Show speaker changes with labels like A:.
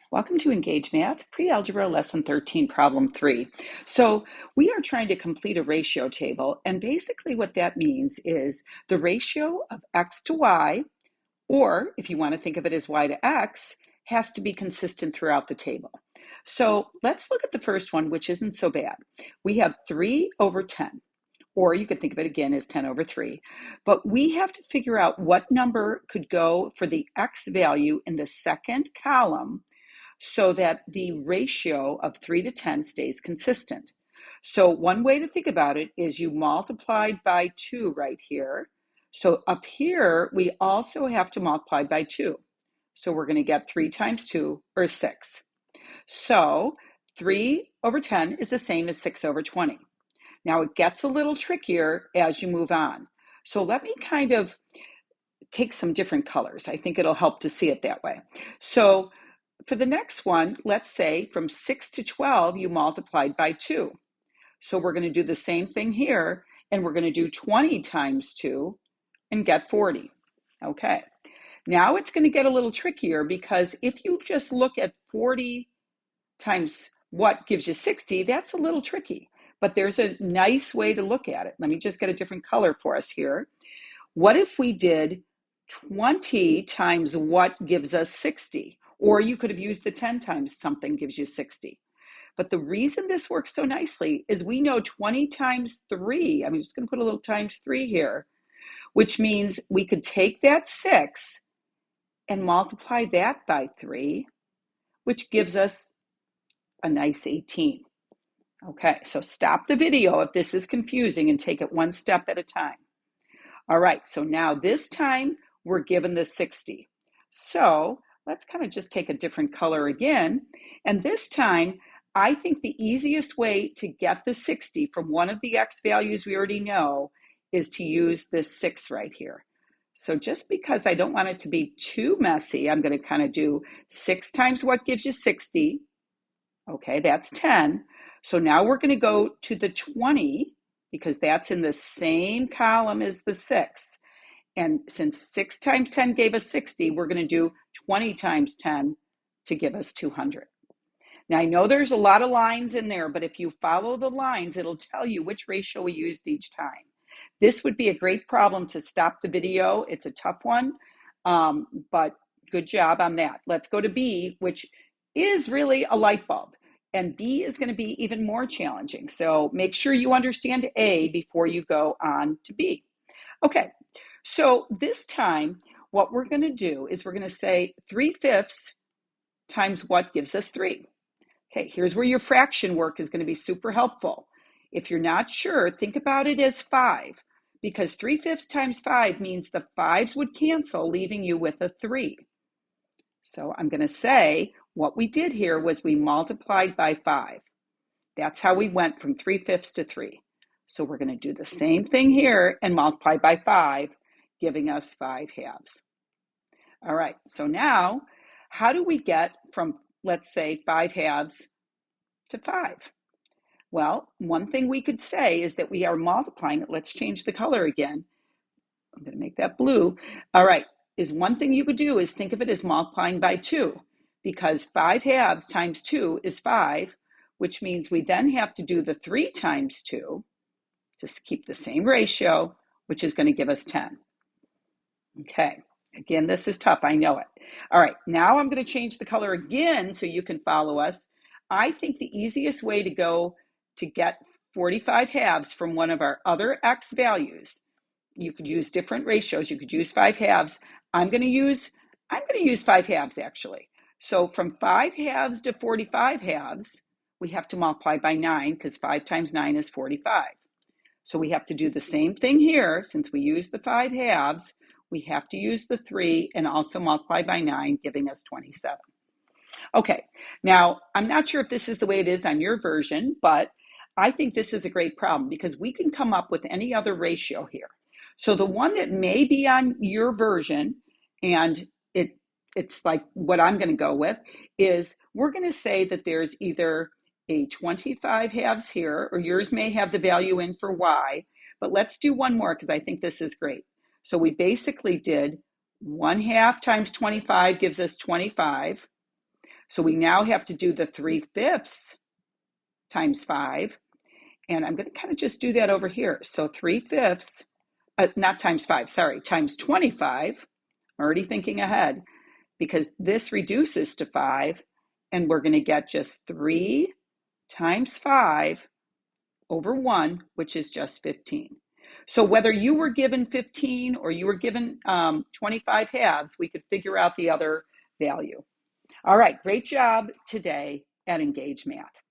A: Welcome to Engage Math, Pre-Algebra Lesson 13, Problem 3. So we are trying to complete a ratio table, and basically what that means is the ratio of x to y, or if you want to think of it as y to x, has to be consistent throughout the table. So let's look at the first one, which isn't so bad. We have 3 over 10, or you could think of it again as 10 over 3. But we have to figure out what number could go for the x value in the second column so that the ratio of 3 to 10 stays consistent. So one way to think about it is you multiplied by 2 right here. So up here, we also have to multiply by 2. So we're going to get 3 times 2, or 6. So 3 over 10 is the same as 6 over 20. Now it gets a little trickier as you move on. So let me kind of take some different colors. I think it'll help to see it that way. So for the next one, let's say from 6 to 12, you multiplied by 2. So we're going to do the same thing here, and we're going to do 20 times 2 and get 40. Okay. Now it's going to get a little trickier because if you just look at 40 times what gives you 60, that's a little tricky. But there's a nice way to look at it. Let me just get a different color for us here. What if we did 20 times what gives us 60? Or you could have used the 10 times something gives you 60. But the reason this works so nicely is we know 20 times 3, I'm just going to put a little times 3 here, which means we could take that 6 and multiply that by 3, which gives us a nice 18. Okay, so stop the video if this is confusing and take it one step at a time. All right, so now this time we're given the 60. So let's kind of just take a different color again. And this time, I think the easiest way to get the 60 from one of the x values we already know is to use this 6 right here. So just because I don't want it to be too messy, I'm going to kind of do 6 times what gives you 60. Okay, that's 10. So now we're going to go to the 20 because that's in the same column as the 6. And since 6 times 10 gave us 60, we're going to do 20 times 10 to give us 200. Now, I know there's a lot of lines in there, but if you follow the lines, it'll tell you which ratio we used each time. This would be a great problem to stop the video. It's a tough one, but good job on that. Let's go to B, which is really a light bulb. And B is going to be even more challenging. So make sure you understand A before you go on to B. Okay, so this time, what we're going to do is we're going to say 3/5 times what gives us 3. Okay, here's where your fraction work is going to be super helpful. If you're not sure, think about it as 5, because 3/5 times 5 means the 5s would cancel, leaving you with a 3. So I'm going to say what we did here was we multiplied by 5. That's how we went from 3/5 to 3. So we're going to do the same thing here and multiply by 5, giving us 5/2. All right, so now how do we get from, let's say, 5/2 to 5? Well, one thing we could say is that we are multiplying it. Let's change the color again. I'm going to make that blue. All right, is one thing you could do is think of it as multiplying by 2, because 5/2 times 2 is 5, which means we then have to do the 3 times 2 to keep the same ratio, which is going to give us 10. Okay, again, this is tough, I know it. All right, now I'm going to change the color again so you can follow us. I think the easiest way to go to get 45/2 from one of our other x values, you could use different ratios. You could use 5/2. I'm going to use 5/2 actually. So from 5/2 to 45/2, we have to multiply by 9 because 5 times 9 is 45. So we have to do the same thing here. Since we use the 5/2, we have to use the 3 and also multiply by 9, giving us 27. Okay, now I'm not sure if this is the way it is on your version, but I think this is a great problem because we can come up with any other ratio here. So the one that may be on your version, and it's like what I'm going to go with, is we're going to say that there's either a 25/2 here, or yours may have the value in for y, but let's do one more because I think this is great. So we basically did 1/2 times 25 gives us 25. So we now have to do the 3/5 times 5. And I'm going to kind of just do that over here. So 3/5, not times 5, sorry, times 25. I'm already thinking ahead because this reduces to 5. And we're going to get just 3 times 5 over 1, which is just 15. So whether you were given 15 or you were given 25 halves, we could figure out the other value. All right, great job today at Engage Math.